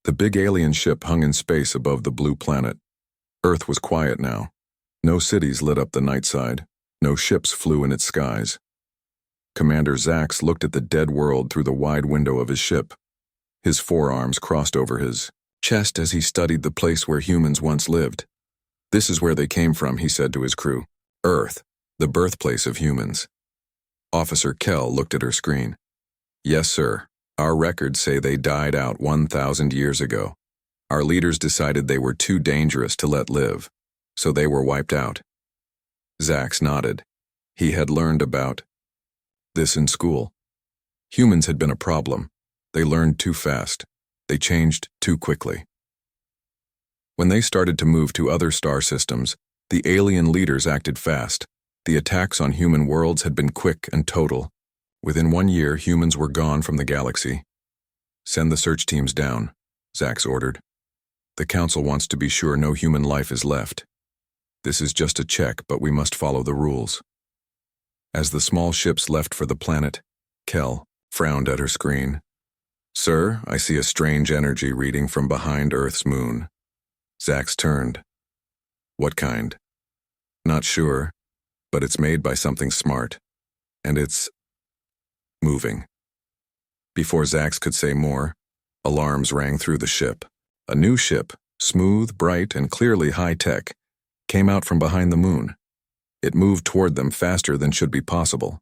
The big alien ship hung in space above the blue planet. Earth was quiet now. No cities lit up the night side. No ships flew in its skies. Commander Zax looked at the dead world through the wide window of his ship. His forearms crossed over his chest as he studied the place where humans once lived. "This is where they came from," he said to his crew. "Earth, the birthplace of humans." Officer Kell looked at her screen. "Yes, sir. Our records say they died out 1,000 years ago. Our leaders decided they were too dangerous to let live, so they were wiped out." Zax nodded. He had learned about this in school. Humans had been a problem. They learned too fast. They changed too quickly. When they started to move to other star systems, the alien leaders acted fast. The attacks on human worlds had been quick and total. Within 1 year, humans were gone from the galaxy. "Send the search teams down," Zax ordered. "The Council wants to be sure no human life is left. This is just a check, but we must follow the rules." As the small ships left for the planet, Kell frowned at her screen. "Sir, I see a strange energy reading from behind Earth's moon." Zax turned. "What kind?" "Not sure, but it's made by something smart. And it's moving." Before Zax could say more, alarms rang through the ship. A new ship, smooth, bright, and clearly high-tech, came out from behind the moon. It moved toward them faster than should be possible.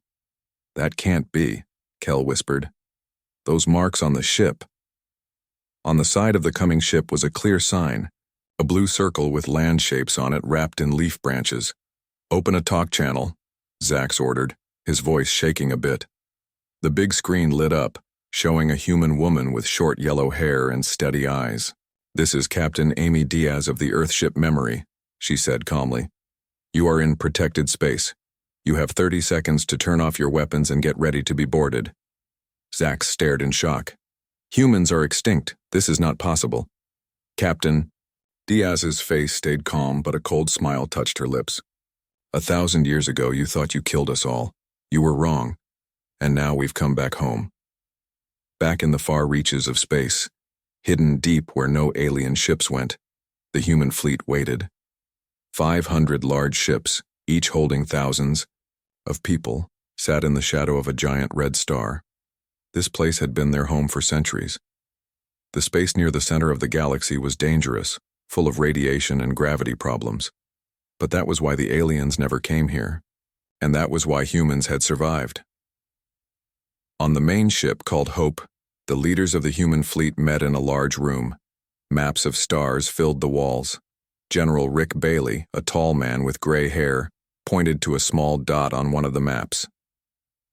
"That can't be," Kell whispered. "Those marks on the ship." On the side of the coming ship was a clear sign, a blue circle with land shapes on it wrapped in leaf branches. "Open a talk channel," Zax ordered, his voice shaking a bit. The big screen lit up, showing a human woman with short yellow hair and steady eyes. "This is Captain Amy Diaz of the Earthship Memory," she said calmly. "You are in protected space. You have 30 seconds to turn off your weapons and get ready to be boarded." Zax stared in shock. "Humans are extinct. This is not possible." "Captain..." Diaz's face stayed calm, but a cold smile touched her lips. 1,000 years ago, you thought you killed us all. You were wrong. And now we've come back home. Back in the far reaches of space, hidden deep where no alien ships went, the human fleet waited. 500 large ships, each holding thousands of people, sat in the shadow of a giant red star. This place had been their home for centuries. The space near the center of the galaxy was dangerous, full of radiation and gravity problems. But that was why the aliens never came here. And that was why humans had survived. On the main ship, called Hope, the leaders of the human fleet met in a large room. Maps of stars filled the walls. General Rick Bailey, a tall man with gray hair, pointed to a small dot on one of the maps.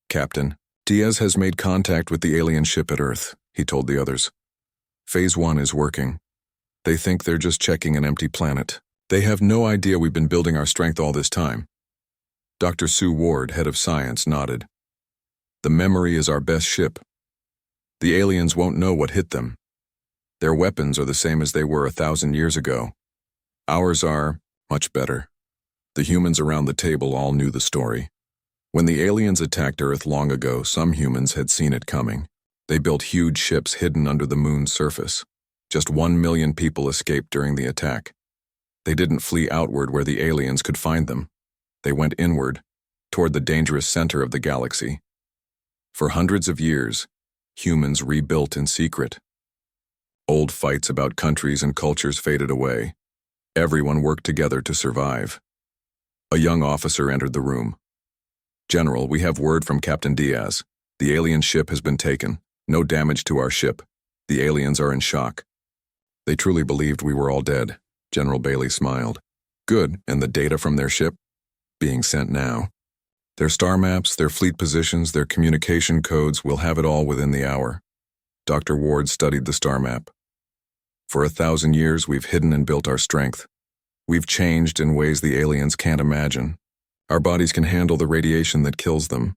"Captain, Diaz has made contact with the alien ship at Earth," he told the others. "Phase 1 is working. They think they're just checking an empty planet. They have no idea we've been building our strength all this time." Dr. Sue Ward, head of science, nodded. "The Memory is our best ship. The aliens won't know what hit them. Their weapons are the same as they were 1,000 years ago. Ours are much better." The humans around the table all knew the story. When the aliens attacked Earth long ago, some humans had seen it coming. They built huge ships hidden under the moon's surface. Just 1 million people escaped during the attack. They didn't flee outward where the aliens could find them. They went inward, toward the dangerous center of the galaxy. For hundreds of years, humans rebuilt in secret. Old fights about countries and cultures faded away. Everyone worked together to survive. A young officer entered the room. "General, we have word from Captain Diaz. The alien ship has been taken. No damage to our ship. The aliens are in shock." "They truly believed we were all dead," General Bailey smiled. "Good, and the data from their ship?" "Being sent now. Their star maps, their fleet positions, their communication codes, we'll have it all within the hour." Dr. Ward studied the star map. "For 1,000 years, we've hidden and built our strength. We've changed in ways the aliens can't imagine. Our bodies can handle the radiation that kills them.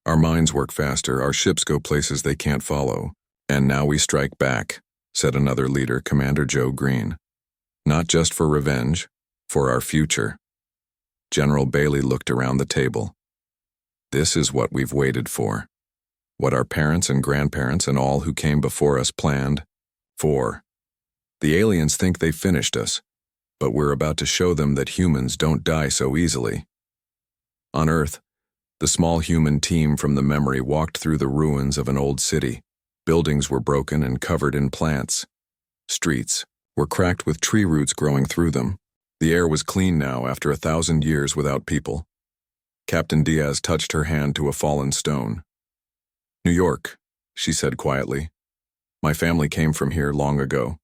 Our minds work faster, our ships go places they can't follow. And now we strike back," said another leader, Commander Joe Green. "Not just for revenge, for our future." General Bailey looked around the table. "This is what we've waited for. What our parents and grandparents and all who came before us planned for. The aliens think they finished us, but we're about to show them that humans don't die so easily. On Earth, the small human team from the memory walked through the ruins of an old city. Buildings were broken and covered in plants. Streets were cracked with tree roots growing through them. The air was clean now after 1,000 years without people. Captain Diaz touched her hand to a fallen stone. "New York," she said quietly. "My family came from here long ago."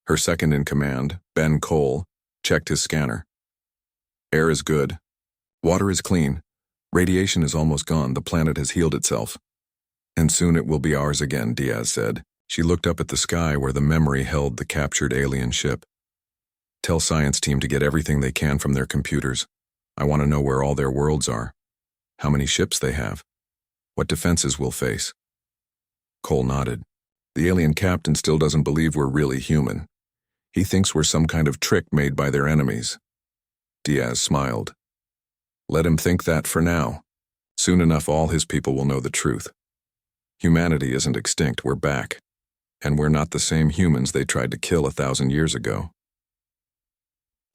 Her second in command, Ben Cole, checked his scanner. "Air is good. Water is clean. Radiation is almost gone. The planet has healed itself. And soon it will be ours again," Diaz said. She looked up at the sky where the memory held the captured alien ship. "Tell science team to get everything they can from their computers. I want to know where all their worlds are, how many ships they have, what defenses we'll face." Cole nodded. "The alien captain still doesn't believe we're really human. He thinks we're some kind of trick made by their enemies." Diaz smiled. "Let him think that for now. Soon enough all his people will know the truth. Humanity isn't extinct, we're back. And we're not the same humans they tried to kill 1,000 years ago."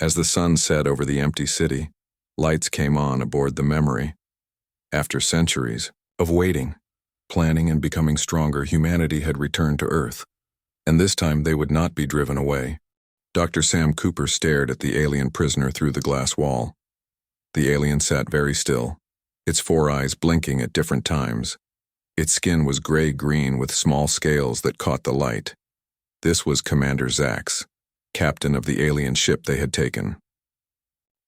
As the sun set over the empty city, lights came on aboard the memory. After centuries of waiting, planning, and becoming stronger, humanity had returned to Earth. And this time they would not be driven away. Dr. Sam Cooper stared at the alien prisoner through the glass wall. The alien sat very still, its 4 eyes blinking at different times. Its skin was gray-green with small scales that caught the light. This was Commander Zax, captain of the alien ship they had taken.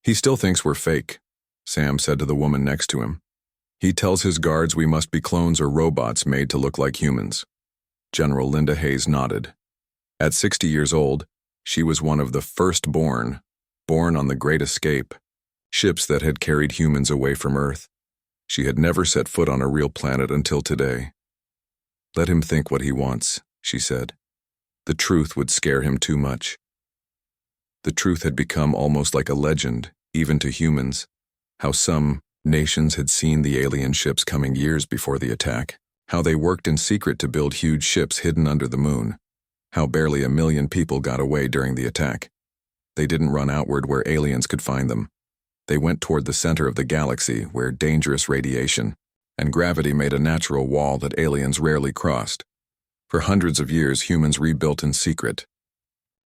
"He still thinks we're fake," Sam said to the woman next to him. "He tells his guards we must be clones or robots made to look like humans." General Linda Hayes nodded. At 60 years old, she was one of the firstborn, born on the Great Escape, ships that had carried humans away from Earth. She had never set foot on a real planet until today. "Let him think what he wants," she said. "The truth would scare him too much." The truth had become almost like a legend, even to humans. How some nations had seen the alien ships coming years before the attack. How they worked in secret to build huge ships hidden under the moon. How barely 1 million people got away during the attack. They didn't run outward where aliens could find them. They went toward the center of the galaxy, where dangerous radiation and gravity made a natural wall that aliens rarely crossed. For hundreds of years, humans rebuilt in secret.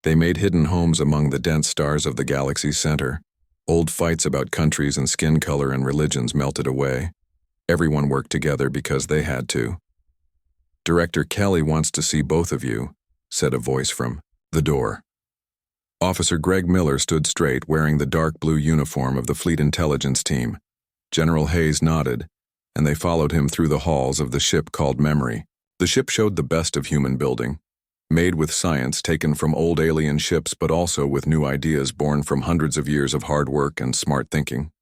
They made hidden homes among the dense stars of the galaxy's center. Old fights about countries and skin color and religions melted away. Everyone worked together because they had to. "Director Kelly wants to see both of you," said a voice from the door. Officer Greg Miller stood straight, wearing the dark blue uniform of the Fleet Intelligence Team. General Hayes nodded, and they followed him through the halls of the ship called Memory. The ship showed the best of human building, made with science taken from old alien ships but also with new ideas born from hundreds of years of hard work and smart thinking.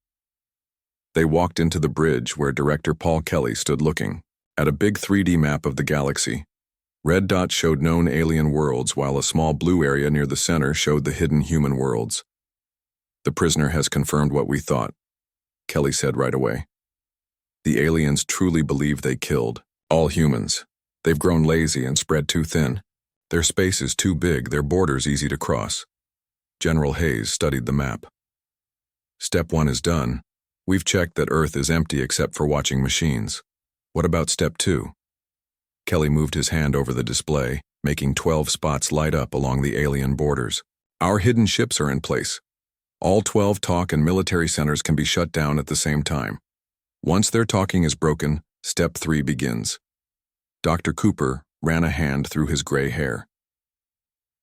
They walked into the bridge where Director Paul Kelly stood looking at a big 3D map of the galaxy. Red dots showed known alien worlds, while a small blue area near the center showed the hidden human worlds. "The prisoner has confirmed what we thought," Kelly said right away. "The aliens truly believe they killed all humans. They've grown lazy and spread too thin. Their space is too big, their borders easy to cross." General Hayes studied the map. "Step 1 is done. We've checked that Earth is empty except for watching machines. What about Step 2? Kelly moved his hand over the display, making 12 spots light up along the alien borders. "Our hidden ships are in place. All 12 talk and military centers can be shut down at the same time. Once their talking is broken, Step 3 begins." Dr. Cooper ran a hand through his gray hair.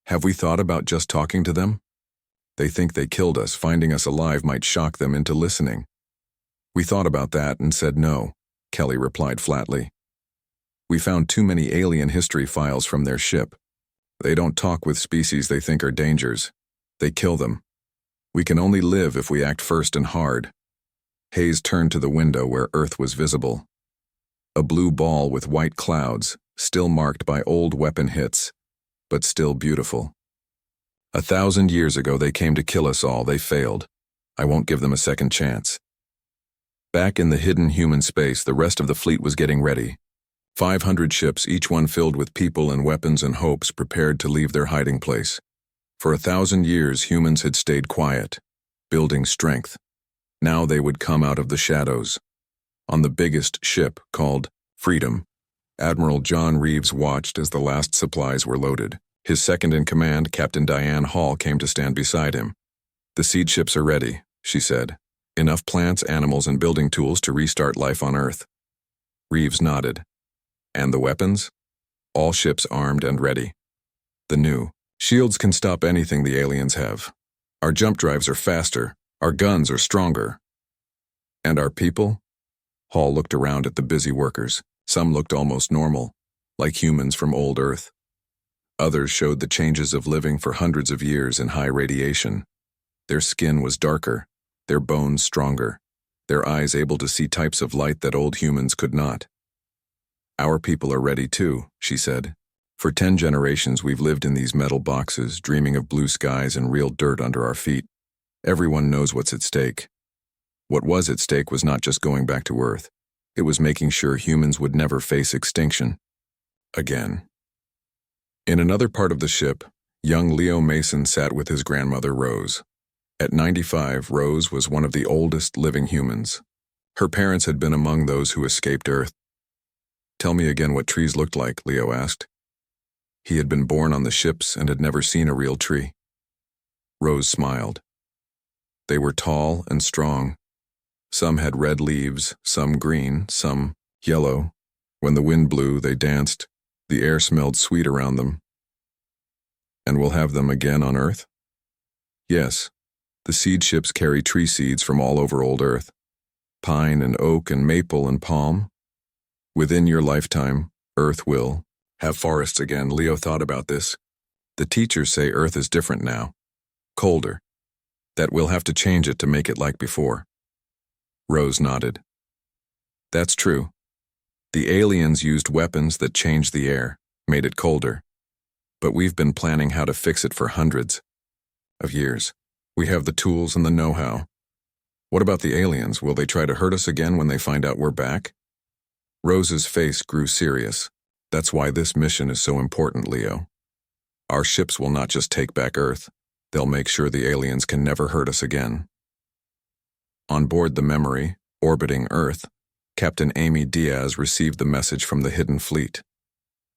"Have we thought about just talking to them? They think they killed us. Finding us alive might shock them into listening." "We thought about that and said no," Kelly replied flatly. "We found too many alien history files from their ship. They don't talk with species they think are dangers. They kill them. We can only live if we act first and hard." Hayes turned to the window where Earth was visible. A blue ball with white clouds, still marked by old weapon hits, but still beautiful. 1,000 years ago they came to kill us all. They failed. I won't give them a second chance. Back in the hidden human space, the rest of the fleet was getting ready. 500 ships, each one filled with people and weapons and hopes, prepared to leave their hiding place. For 1,000 years, humans had stayed quiet, building strength. Now they would come out of the shadows. On the biggest ship, called Freedom, Admiral John Reeves watched as the last supplies were loaded. His second-in-command, Captain Diane Hall, came to stand beside him. "The seed ships are ready," she said. "Enough plants, animals, and building tools to restart life on Earth." Reeves nodded. "And the weapons?" "All ships armed and ready. The new shields can stop anything the aliens have. Our jump drives are faster. Our guns are stronger." "And our people?" Hall looked around at the busy workers. Some looked almost normal, like humans from old Earth. Others showed the changes of living for hundreds of years in high radiation. Their skin was darker, their bones stronger, their eyes able to see types of light that old humans could not. "Our people are ready too," she said. "For 10 generations we've lived in these metal boxes, dreaming of blue skies and real dirt under our feet. Everyone knows what's at stake." What was at stake was not just going back to Earth. It was making sure humans would never face extinction again. In another part of the ship, young Leo Mason sat with his grandmother, Rose. At 95, Rose was one of the oldest living humans. Her parents had been among those who escaped Earth. "Tell me again what trees looked like," Leo asked. He had been born on the ships and had never seen a real tree. Rose smiled. "They were tall and strong. Some had red leaves, some green, some yellow. When the wind blew, they danced. The air smelled sweet around them." "And we'll have them again on Earth?" "Yes. The seed ships carry tree seeds from all over old Earth. Pine and oak and maple and palm. Within your lifetime, Earth will have forests again." Leo thought about this. "The teachers say Earth is different now. Colder. That we'll have to change it to make it like before." Rose nodded. "That's true. The aliens used weapons that changed the air, made it colder. But we've been planning how to fix it for hundreds of years. We have the tools and the know-how. What about the aliens? Will they try to hurt us again when they find out we're back?" Rose's face grew serious. "That's why this mission is so important, Leo. Our ships will not just take back Earth. They'll make sure the aliens can never hurt us again." On board the Memory, orbiting Earth, Captain Amy Diaz received the message from the hidden fleet.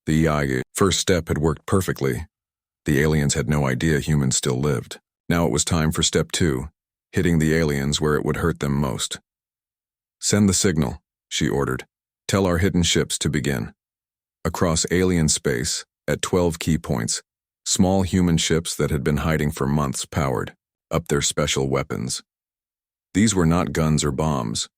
The EIA first step had worked perfectly. The aliens had no idea humans still lived. Now it was time for step 2, hitting the aliens where it would hurt them most. "Send the signal," she ordered. "Tell our hidden ships to begin." Across alien space, at 12 key points, small human ships that had been hiding for months powered up their special weapons. These were not guns or bombs.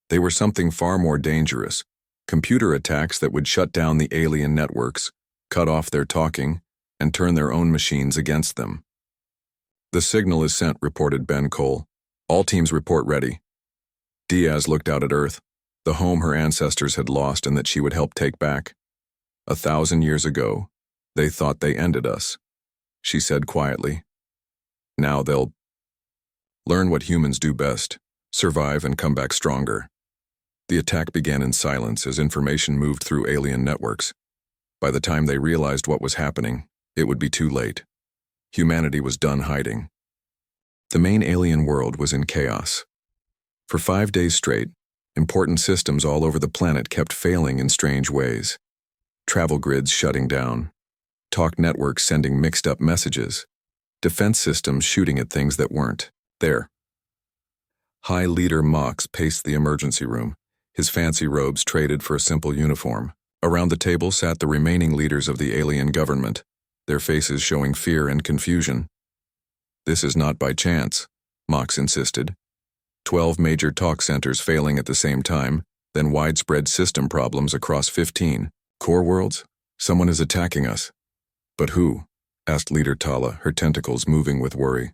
They were something far more dangerous, computer attacks that would shut down the alien networks, cut off their talking, and turn their own machines against them. "The signal is sent," reported Ben Cole. "All teams report ready." Diaz looked out at Earth, the home her ancestors had lost and that she would help take back. 1,000 years ago, they thought they ended us, she said quietly. Now they'll learn what humans do best, survive and come back stronger. The attack began in silence as information moved through alien networks. By the time they realized what was happening, it would be too late. Humanity was done hiding. The main alien world was in chaos. For 5 days straight, important systems all over the planet kept failing in strange ways. Travel grids shutting down, talk networks sending mixed-up messages, defense systems shooting at things that weren't there. High Leader Mox paced the emergency room, his fancy robes traded for a simple uniform. Around the table sat the remaining leaders of the alien government, their faces showing fear and confusion. "This is not by chance," Mox insisted. 12 major talk centers failing at the same time, then widespread system problems across 15 core worlds. "Someone is attacking us." "But who?" asked Leader Tala, her tentacles moving with worry.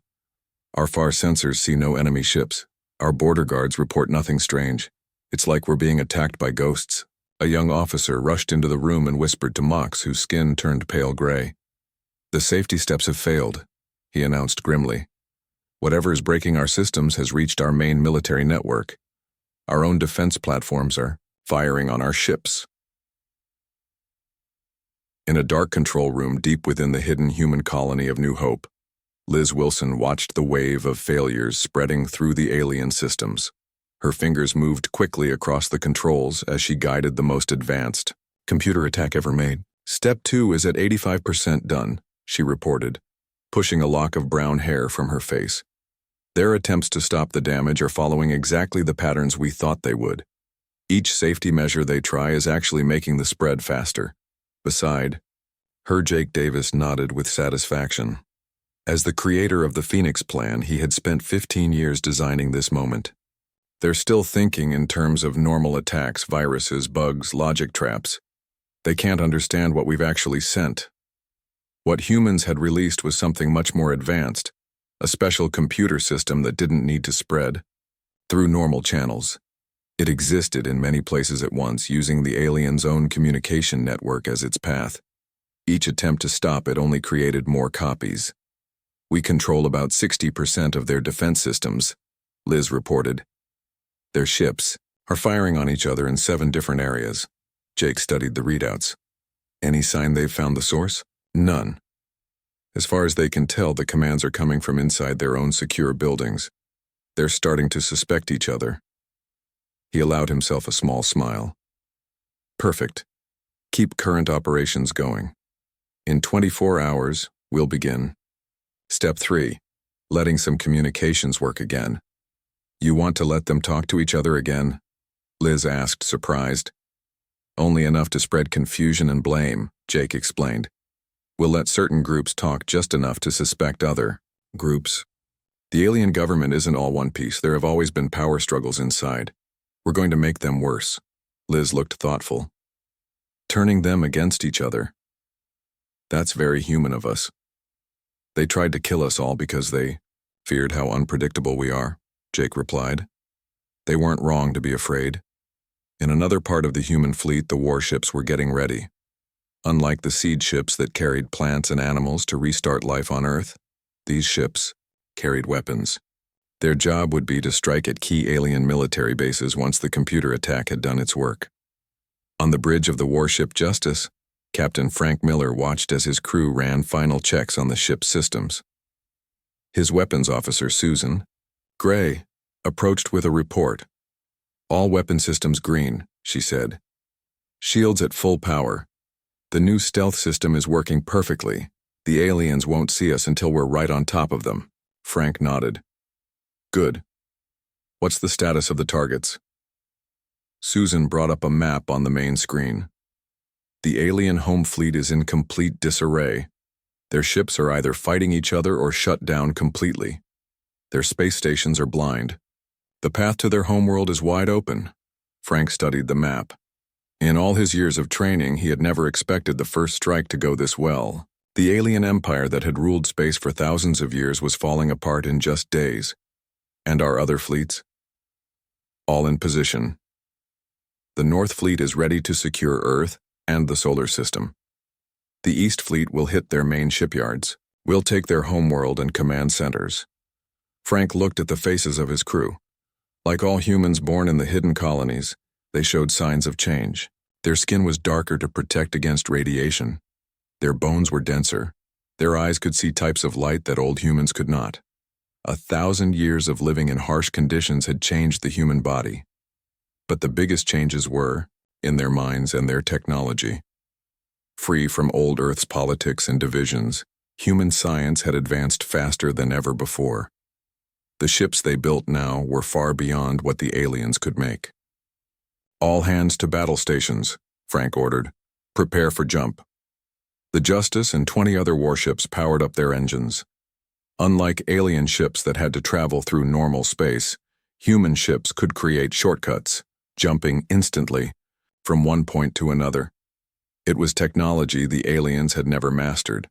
"Our far sensors see no enemy ships. Our border guards report nothing strange. It's like we're being attacked by ghosts." A young officer rushed into the room and whispered to Mox, whose skin turned pale gray. "The safety steps have failed," he announced grimly. "Whatever is breaking our systems has reached our main military network. Our own defense platforms are firing on our ships." In a dark control room deep within the hidden human colony of New Hope, Liz Wilson watched the wave of failures spreading through the alien systems. Her fingers moved quickly across the controls as she guided the most advanced computer attack ever made. Step 2 is at 85% done, she reported, pushing a lock of brown hair from her face. Their attempts to stop the damage are following exactly the patterns we thought they would. Each safety measure they try is actually making the spread faster. Beside her, Jake Davis nodded with satisfaction. As the creator of the Phoenix Plan, he had spent 15 years designing this moment. They're still thinking in terms of normal attacks, viruses, bugs, logic traps. They can't understand what we've actually sent. What humans had released was something much more advanced, a special computer system that didn't need to spread through normal channels. It existed in many places at once, using the aliens' own communication network as its path. Each attempt to stop it only created more copies. We control about 60% of their defense systems, Liz reported. Their ships are firing on each other in 7 different areas. Jake studied the readouts. Any sign they've found the source? None. As far as they can tell, the commands are coming from inside their own secure buildings. They're starting to suspect each other. He allowed himself a small smile. Perfect. Keep current operations going. In 24 hours, we'll begin. Step 3. Letting some communications work again. You want to let them talk to each other again? Liz asked, surprised. Only enough to spread confusion and blame, Jake explained. We'll let certain groups talk just enough to suspect other groups. The alien government isn't all one piece. There have always been power struggles inside. We're going to make them worse. Liz looked thoughtful. Turning them against each other. That's very human of us. They tried to kill us all because they feared how unpredictable we are, Jake replied. They weren't wrong to be afraid. In another part of the human fleet, the warships were getting ready. Unlike the seed ships that carried plants and animals to restart life on Earth, these ships carried weapons. Their job would be to strike at key alien military bases once the computer attack had done its work. On the bridge of the warship Justice, Captain Frank Miller watched as his crew ran final checks on the ship's systems. His weapons officer, Susan Gray, approached with a report. All weapon systems green, she said. Shields at full power. The new stealth system is working perfectly. The aliens won't see us until we're right on top of them. Frank nodded. Good. What's the status of the targets? Susan brought up a map on the main screen. The alien home fleet is in complete disarray. Their ships are either fighting each other or shut down completely. Their space stations are blind. The path to their homeworld is wide open. Frank studied the map. In all his years of training, he had never expected the first strike to go this well. The alien empire that had ruled space for thousands of years was falling apart in just days. And our other fleets? All in position. The North Fleet is ready to secure Earth and the solar system. The East Fleet will hit their main shipyards. We'll take their homeworld and command centers. Frank looked at the faces of his crew. Like all humans born in the hidden colonies, they showed signs of change. Their skin was darker to protect against radiation. Their bones were denser. Their eyes could see types of light that old humans could not. 1,000 years of living in harsh conditions had changed the human body. But the biggest changes were in their minds and their technology. Free from old Earth's politics and divisions, human science had advanced faster than ever before. The ships they built now were far beyond what the aliens could make. All hands to battle stations, Frank ordered. Prepare for jump. The Justice and 20 other warships powered up their engines. Unlike alien ships that had to travel through normal space, human ships could create shortcuts, jumping instantly from one point to another. It was technology the aliens had never mastered.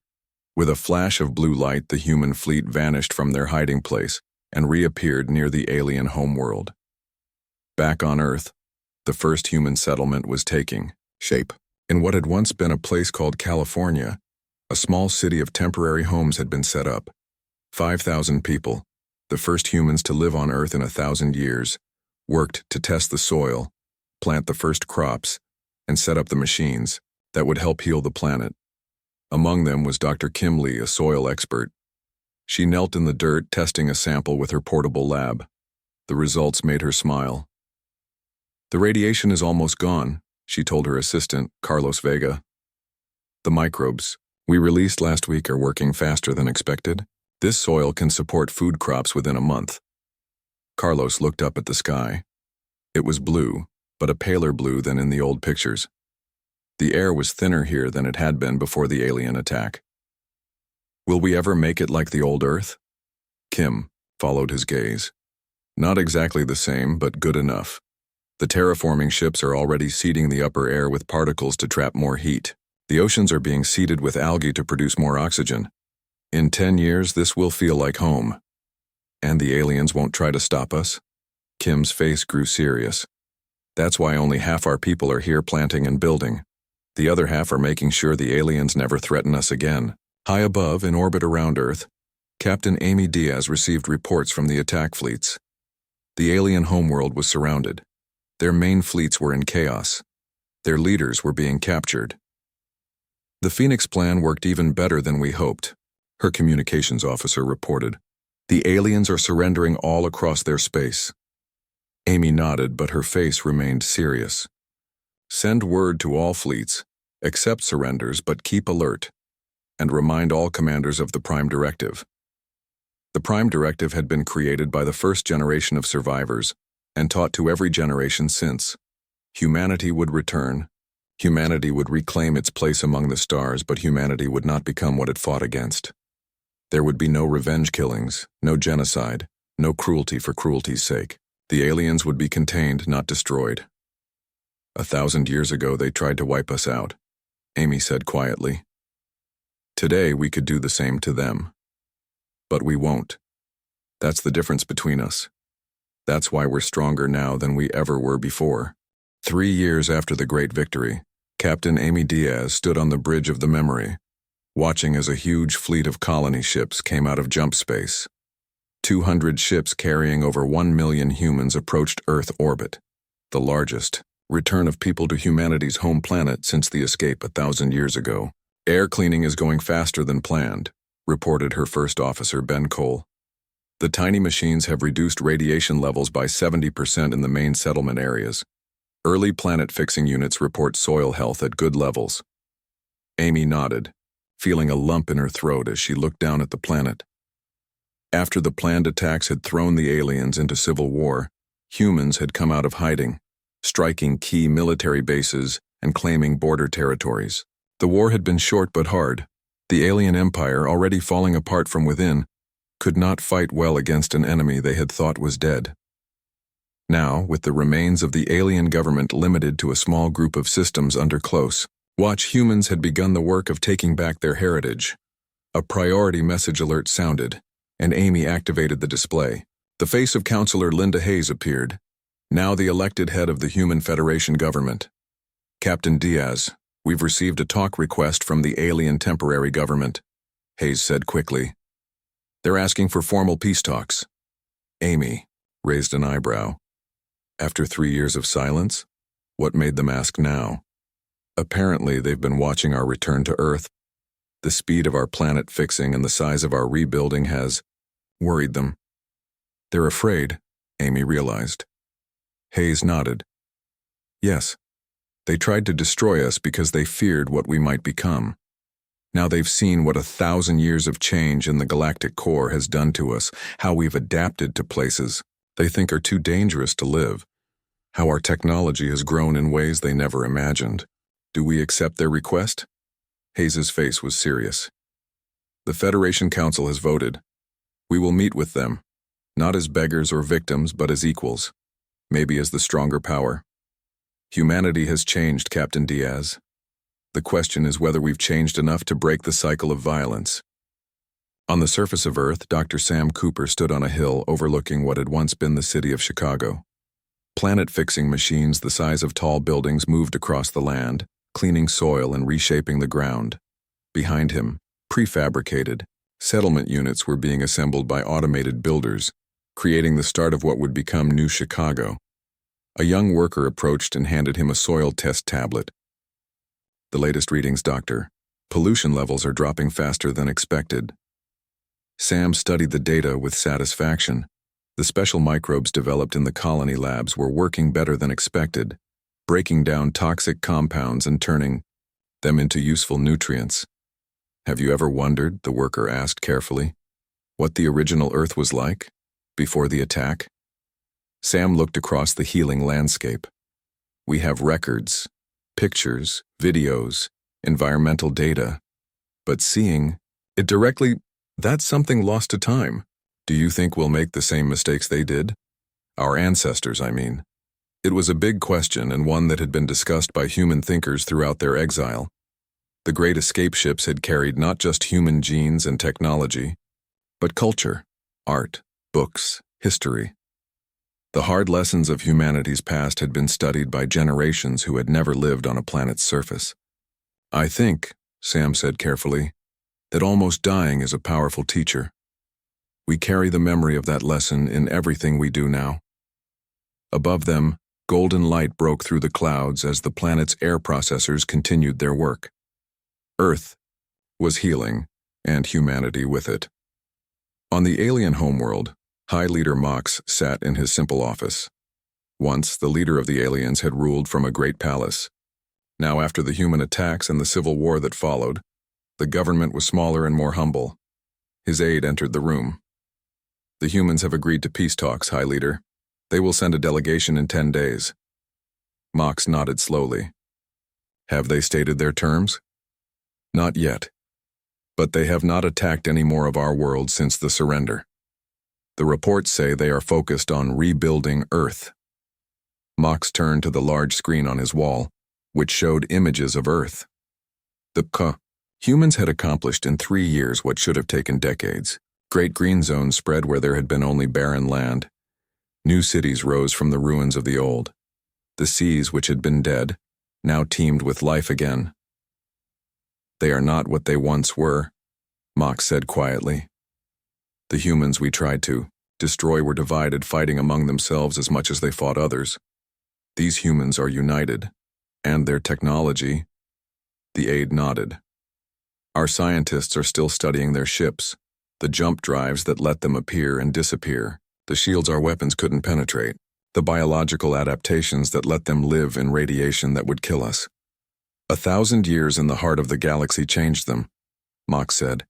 With a flash of blue light, the human fleet vanished from their hiding place and reappeared near the alien homeworld. Back on Earth, the first human settlement was taking shape. In what had once been a place called California, a small city of temporary homes had been set up. 5,000 people, the first humans to live on Earth in 1,000 years, worked to test the soil, plant the first crops, and set up the machines that would help heal the planet. Among them was Dr. Kim Lee, a soil expert. She knelt in the dirt, testing a sample with her portable lab. The results made her smile. "The radiation is almost gone," she told her assistant, Carlos Vega. "The microbes we released last week are working faster than expected. This soil can support food crops within a month." Carlos looked up at the sky. It was blue, but a paler blue than in the old pictures. The air was thinner here than it had been before the alien attack. "Will we ever make it like the old Earth?" Kim followed his gaze. "Not exactly the same, but good enough. The terraforming ships are already seeding the upper air with particles to trap more heat. The oceans are being seeded with algae to produce more oxygen. In 10 years, this will feel like home. And the aliens won't try to stop us?" Kim's face grew serious. "That's why only half our people are here planting and building. The other half are making sure the aliens never threaten us again." High above, in orbit around Earth, Captain Amy Diaz received reports from the attack fleets. The alien homeworld was surrounded. Their main fleets were in chaos. Their leaders were being captured. "The Phoenix plan worked even better than we hoped," her communications officer reported. "The aliens are surrendering all across their space." Amy nodded, but her face remained serious. "Send word to all fleets, accept surrenders but keep alert, and remind all commanders of the Prime Directive." The Prime Directive had been created by the first generation of survivors and taught to every generation since. Humanity would return. Humanity would reclaim its place among the stars, but humanity would not become what it fought against. There would be no revenge killings, no genocide, no cruelty for cruelty's sake. The aliens would be contained, not destroyed. "1,000 years ago they tried to wipe us out," Amy said quietly. "Today we could do the same to them. But we won't. That's the difference between us. That's why we're stronger now than we ever were before." 3 years after the great victory, Captain Amy Diaz stood on the bridge of the memory, watching as a huge fleet of colony ships came out of jump space. 200 ships carrying over 1 million humans approached Earth orbit, the largest return of people to humanity's home planet since the escape 1,000 years ago. "Air cleaning is going faster than planned," reported her first officer, Ben Cole. "The tiny machines have reduced radiation levels by 70% in the main settlement areas. Early planet-fixing units report soil health at good levels." Amy nodded, feeling a lump in her throat as she looked down at the planet. After the planned attacks had thrown the aliens into civil war, humans had come out of hiding, striking key military bases and claiming border territories. The war had been short but hard. The alien empire, already falling apart from within, could not fight well against an enemy they had thought was dead. Now, with the remains of the alien government limited to a small group of systems under close watch, humans had begun the work of taking back their heritage. A priority message alert sounded, and Amy activated the display. The face of Counselor Linda Hayes appeared, now the elected head of the Human Federation government. "Captain Diaz, we've received a talk request from the alien temporary government," Hayes said quickly. "They're asking for formal peace talks." Amy raised an eyebrow. After 3 years of silence, what made them ask now? Apparently, they've been watching our return to Earth. The speed of our planet fixing and the size of our rebuilding has worried them. They're afraid, Amy realized. Hayes nodded. "Yes. They tried to destroy us because they feared what we might become. Now they've seen what 1,000 years of change in the galactic core has done to us, how we've adapted to places they think are too dangerous to live, how our technology has grown in ways they never imagined. Do we accept their request?" Hayes's face was serious. "The Federation Council has voted. We will meet with them, not as beggars or victims, but as equals, maybe as the stronger power. Humanity has changed, Captain Diaz. The question is whether we've changed enough to break the cycle of violence." On the surface of Earth, Dr. Sam Cooper stood on a hill overlooking what had once been the city of Chicago. Planet-fixing machines the size of tall buildings moved across the land, cleaning soil and reshaping the ground. Behind him, prefabricated, settlement units were being assembled by automated builders, creating the start of what would become New Chicago. A young worker approached and handed him a soil test tablet. "The latest readings, Doctor. Pollution levels are dropping faster than expected. Sam studied the data with satisfaction. The special microbes developed in the colony labs were working better than expected, breaking down toxic compounds and turning them into useful nutrients. Have you ever wondered, the worker asked carefully, what the original Earth was like before the attack? Sam looked across the healing landscape. We have records, pictures, videos, environmental data, but seeing it directly, that's something lost to time. Do you think we'll make the same mistakes they did? Our ancestors, I mean. It was a big question and one that had been discussed by human thinkers throughout their exile. The great escape ships had carried not just human genes and technology, but culture, art, books, history. The hard lessons of humanity's past had been studied by generations who had never lived on a planet's surface. I think, Sam said carefully, that almost dying is a powerful teacher. We carry the memory of that lesson in everything we do now. Above them, golden light broke through the clouds as the planet's air processors continued their work. Earth was healing, and humanity with it. On the alien homeworld, High Leader Mox sat in his simple office. Once, the leader of the aliens had ruled from a great palace. Now, after the human attacks and the civil war that followed, the government was smaller and more humble. His aide entered the room. The humans have agreed to peace talks, High Leader. They will send a delegation in 10 days. Mox nodded slowly. Have they stated their terms? Not yet. But they have not attacked any more of our world since the surrender. The reports say they are focused on rebuilding Earth. Mox turned to the large screen on his wall, which showed images of Earth. Humans had accomplished in 3 years what should have taken decades. Great green zones spread where there had been only barren land. New cities rose from the ruins of the old. The seas, which had been dead, now teemed with life again. They are not what they once were, Mox said quietly. The humans we tried to destroy were divided, fighting among themselves as much as they fought others. These humans are united, and their technology. The aide nodded. Our scientists are still studying their ships, the jump drives that let them appear and disappear, the shields our weapons couldn't penetrate, the biological adaptations that let them live in radiation that would kill us. 1,000 years in the heart of the galaxy changed them, Mox said.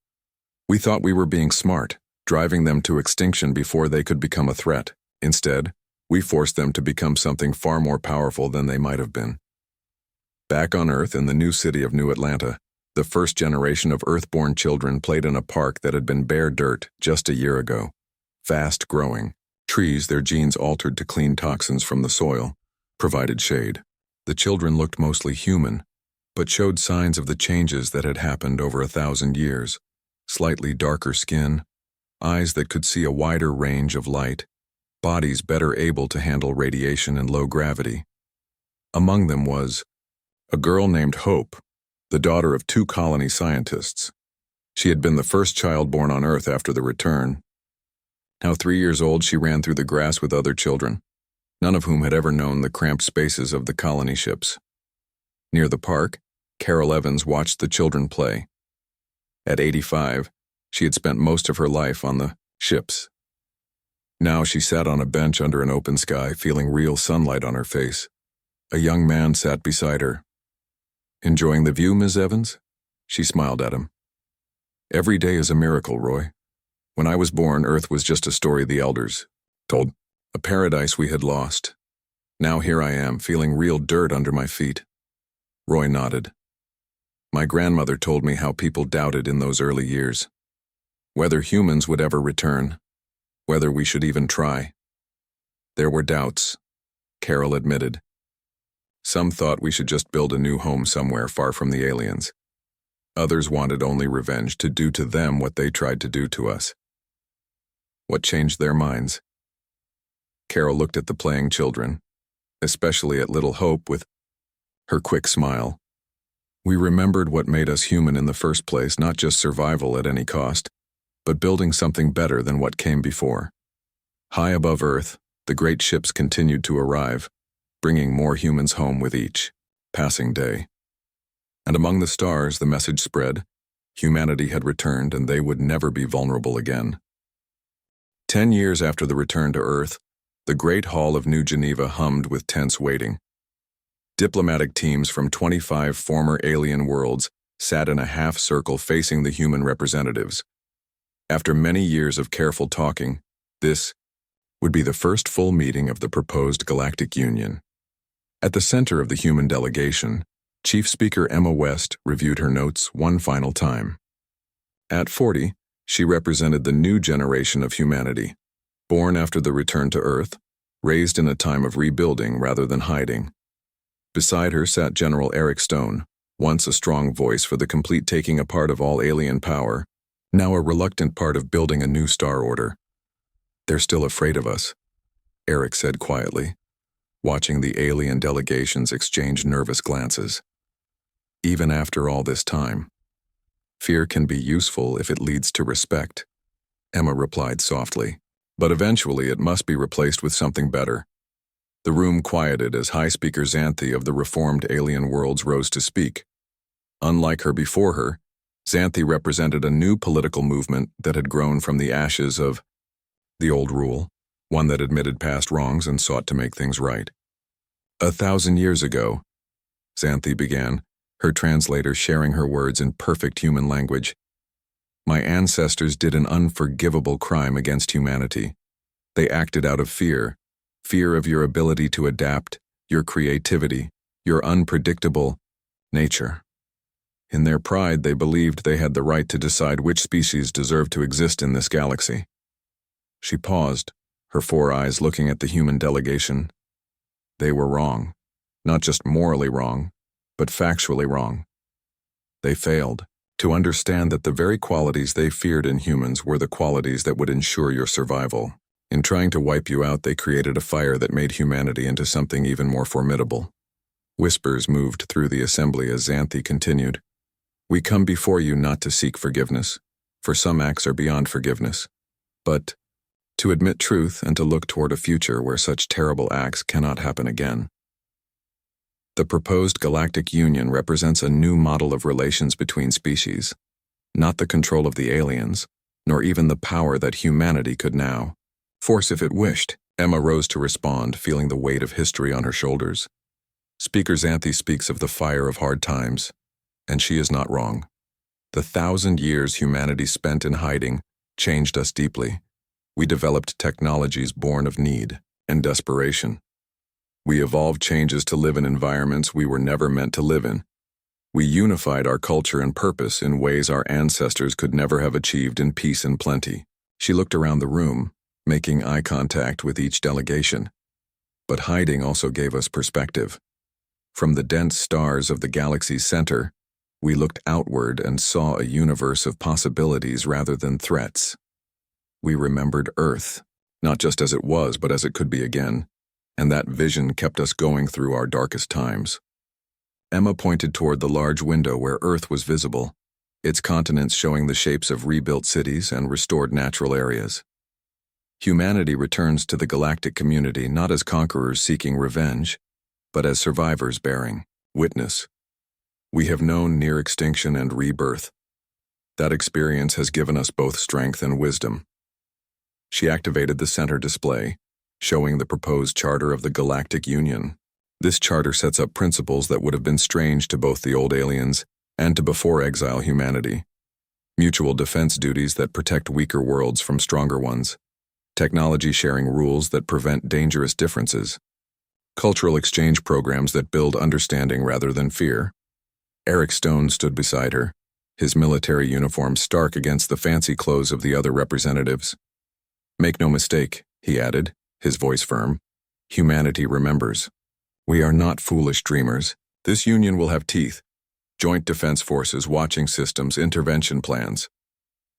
We thought we were being smart, driving them to extinction before they could become a threat. Instead, we forced them to become something far more powerful than they might have been. Back on Earth in the new city of New Atlanta, the first generation of Earth-born children played in a park that had been bare dirt just a year ago. Fast growing, trees their genes altered to clean toxins from the soil, provided shade. The children looked mostly human, but showed signs of the changes that had happened over 1,000 years. Slightly darker skin, eyes that could see a wider range of light, bodies better able to handle radiation and low gravity. Among them was a girl named Hope, the daughter of 2 colony scientists. She had been the first child born on Earth after the return. Now 3 years old, she ran through the grass with other children, none of whom had ever known the cramped spaces of the colony ships. Near the park, Carol Evans watched the children play. At 85, she had spent most of her life on the ships. Now she sat on a bench under an open sky, feeling real sunlight on her face. A young man sat beside her. Enjoying the view, Ms. Evans? She smiled at him. Every day is a miracle, Roy. When I was born, Earth was just a story the elders told, a paradise we had lost. Now here I am, feeling real dirt under my feet. Roy nodded. My grandmother told me how people doubted in those early years. Whether humans would ever return, whether we should even try. There were doubts, Carol admitted. Some thought we should just build a new home somewhere far from the aliens. Others wanted only revenge to do to them what they tried to do to us. What changed their minds? Carol looked at the playing children, especially at little Hope with her quick smile. We remembered what made us human in the first place, not just survival at any cost, but building something better than what came before. High above Earth, the great ships continued to arrive, bringing more humans home with each passing day. And among the stars, the message spread: humanity had returned and they would never be vulnerable again. 10 years after the return to Earth, the Great Hall of New Geneva hummed with tense waiting. Diplomatic teams from 25 former alien worlds sat in a half-circle facing the human representatives. After many years of careful talking, this would be the first full meeting of the proposed Galactic Union. At the center of the human delegation, Chief Speaker Emma West reviewed her notes one final time. At 40, she represented the new generation of humanity, born after the return to Earth, raised in a time of rebuilding rather than hiding. Beside her sat General Eric Stone, once a strong voice for the complete taking apart of all alien power, now a reluctant part of building a new star order. "They're still afraid of us," Eric said quietly, watching the alien delegations exchange nervous glances. "Even after all this time, fear can be useful if it leads to respect," Emma replied softly. "But eventually it must be replaced with something better." The room quieted as High Speaker Xanthi of the reformed alien worlds rose to speak. Unlike her before her, Xanthi represented a new political movement that had grown from the ashes of the old rule, one that admitted past wrongs and sought to make things right. "1,000 years ago," Xanthi began, her translator sharing her words in perfect human language, "my ancestors did an unforgivable crime against humanity. They acted out of fear of your ability to adapt, your creativity, your unpredictable nature. In their pride, they believed they had the right to decide which species deserved to exist in this galaxy." She paused, her 4 eyes looking at the human delegation. They were wrong, not just morally wrong, but factually wrong. They failed to understand that the very qualities they feared in humans were the qualities that would ensure your survival. In trying to wipe you out, they created a fire that made humanity into something even more formidable. Whispers moved through the assembly as Xanthi continued. "We come before you not to seek forgiveness, for some acts are beyond forgiveness, but to admit truth and to look toward a future where such terrible acts cannot happen again." The proposed Galactic Union represents a new model of relations between species, not the control of the aliens, nor even the power that humanity could now force if it wished. Emma rose to respond, feeling the weight of history on her shoulders. Speaker Xanthi speaks of the fire of hard times, and she is not wrong. The 1,000 years humanity spent in hiding changed us deeply. We developed technologies born of need and desperation. We evolved changes to live in environments we were never meant to live in. We unified our culture and purpose in ways our ancestors could never have achieved in peace and plenty. She looked around the room, making eye contact with each delegation. But hiding also gave us perspective. From the dense stars of the galaxy's center, we looked outward and saw a universe of possibilities rather than threats. We remembered Earth, not just as it was, but as it could be again, and that vision kept us going through our darkest times. Emma pointed toward the large window where Earth was visible, its continents showing the shapes of rebuilt cities and restored natural areas. Humanity returns to the galactic community not as conquerors seeking revenge, but as survivors bearing witness. We have known near extinction and rebirth. That experience has given us both strength and wisdom. She activated the center display, showing the proposed charter of the Galactic Union. This charter sets up principles that would have been strange to both the old aliens and to before-exile humanity. Mutual defense duties that protect weaker worlds from stronger ones. Technology sharing rules that prevent dangerous differences. Cultural exchange programs that build understanding rather than fear. Eric Stone stood beside her, his military uniform stark against the fancy clothes of the other representatives. "Make no mistake," he added, his voice firm. "Humanity remembers. We are not foolish dreamers. This union will have teeth. Joint defense forces, watching systems, intervention plans.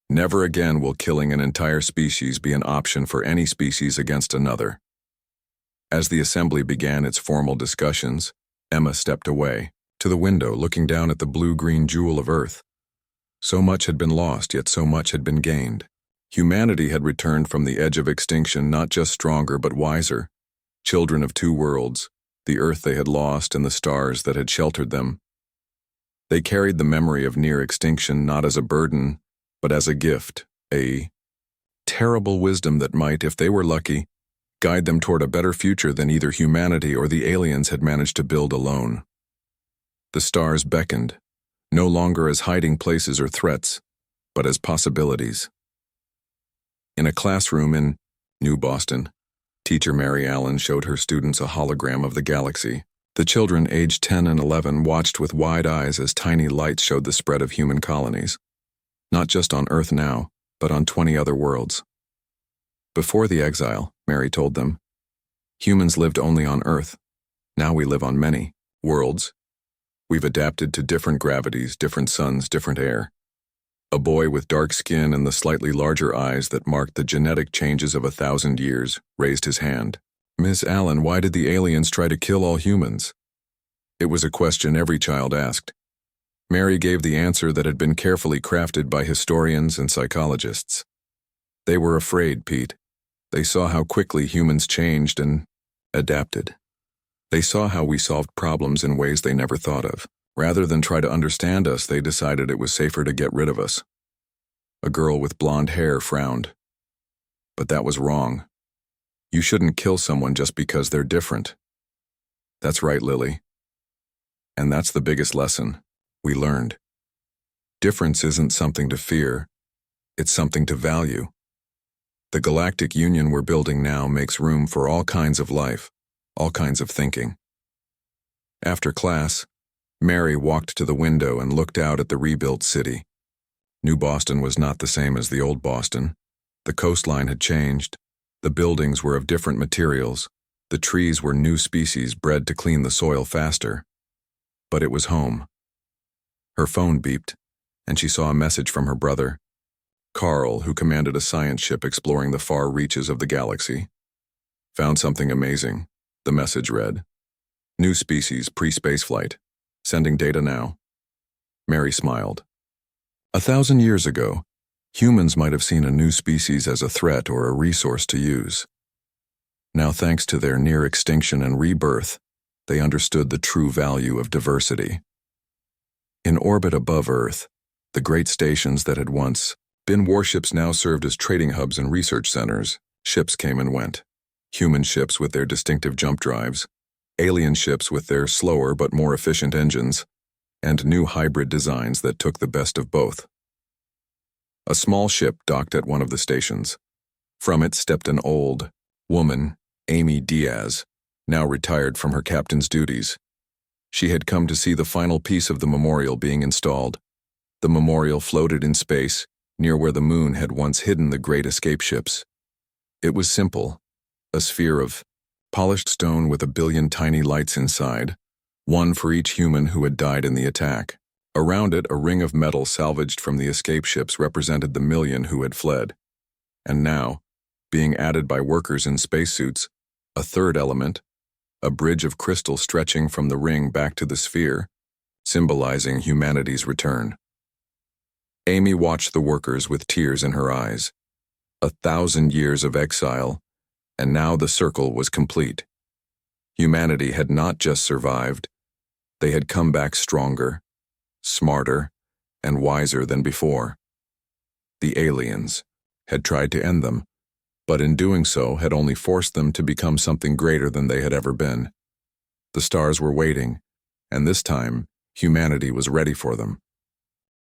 Never again will killing an entire species be an option for any species against another." As the assembly began its formal discussions, Emma stepped away, to the window looking down at the blue-green jewel of Earth. So much had been lost, yet so much had been gained. Humanity had returned from the edge of extinction not just stronger but wiser, children of two worlds, the Earth they had lost and the stars that had sheltered them. They carried the memory of near extinction not as a burden, but as a gift, a terrible wisdom that might, if they were lucky, guide them toward a better future than either humanity or the aliens had managed to build alone. The stars beckoned, no longer as hiding places or threats, but as possibilities. In a classroom in New Boston, teacher Mary Allen showed her students a hologram of the galaxy. The children aged 10 and 11 watched with wide eyes as tiny lights showed the spread of human colonies, not just on Earth now, but on 20 other worlds. Before the exile, Mary told them, humans lived only on Earth. Now we live on many worlds. We've adapted to different gravities, different suns, different air. A boy with dark skin and the slightly larger eyes that marked the genetic changes of 1,000 years raised his hand. Miss Allen, why did the aliens try to kill all humans? It was a question every child asked. Mary gave the answer that had been carefully crafted by historians and psychologists. They were afraid, Pete. They saw how quickly humans changed and adapted. They saw how we solved problems in ways they never thought of. Rather than try to understand us, they decided it was safer to get rid of us. A girl with blonde hair frowned. But that was wrong. You shouldn't kill someone just because they're different. That's right, Lily. And that's the biggest lesson we learned. Difference isn't something to fear, it's something to value. The galactic union we're building now makes room for all kinds of life, all kinds of thinking. After class, Mary walked to the window and looked out at the rebuilt city. New Boston was not the same as the old Boston. The coastline had changed. The buildings were of different materials. The trees were new species bred to clean the soil faster. But it was home. Her phone beeped, and she saw a message from her brother, Carl, who commanded a science ship exploring the far reaches of the galaxy. Found something amazing, the message read. New species pre-spaceflight. Sending data now. Mary smiled. 1,000 years ago, humans might have seen a new species as a threat or a resource to use. Now, thanks to their near extinction and rebirth, they understood the true value of diversity. In orbit above Earth, the great stations that had once been warships now served as trading hubs and research centers. Ships came and went. Human ships with their distinctive jump drives, alien ships with their slower but more efficient engines, and new hybrid designs that took the best of both. A small ship docked at one of the stations. From it stepped an old woman, Amy Diaz, now retired from her captain's duties. She had come to see the final piece of the memorial being installed. The memorial floated in space, near where the moon had once hidden the great escape ships. It was simple, a sphere of polished stone with 1 billion tiny lights inside, one for each human who had died in the attack. Around it, a ring of metal salvaged from the escape ships represented the 1,000,000 who had fled. And now, being added by workers in spacesuits, a third element, a bridge of crystal stretching from the ring back to the sphere, symbolizing humanity's return. Amy watched the workers with tears in her eyes. 1,000 years of exile, and now the circle was complete. Humanity had not just survived, they had come back stronger, smarter, and wiser than before. The aliens had tried to end them, but in doing so had only forced them to become something greater than they had ever been. The stars were waiting, and this time, humanity was ready for them.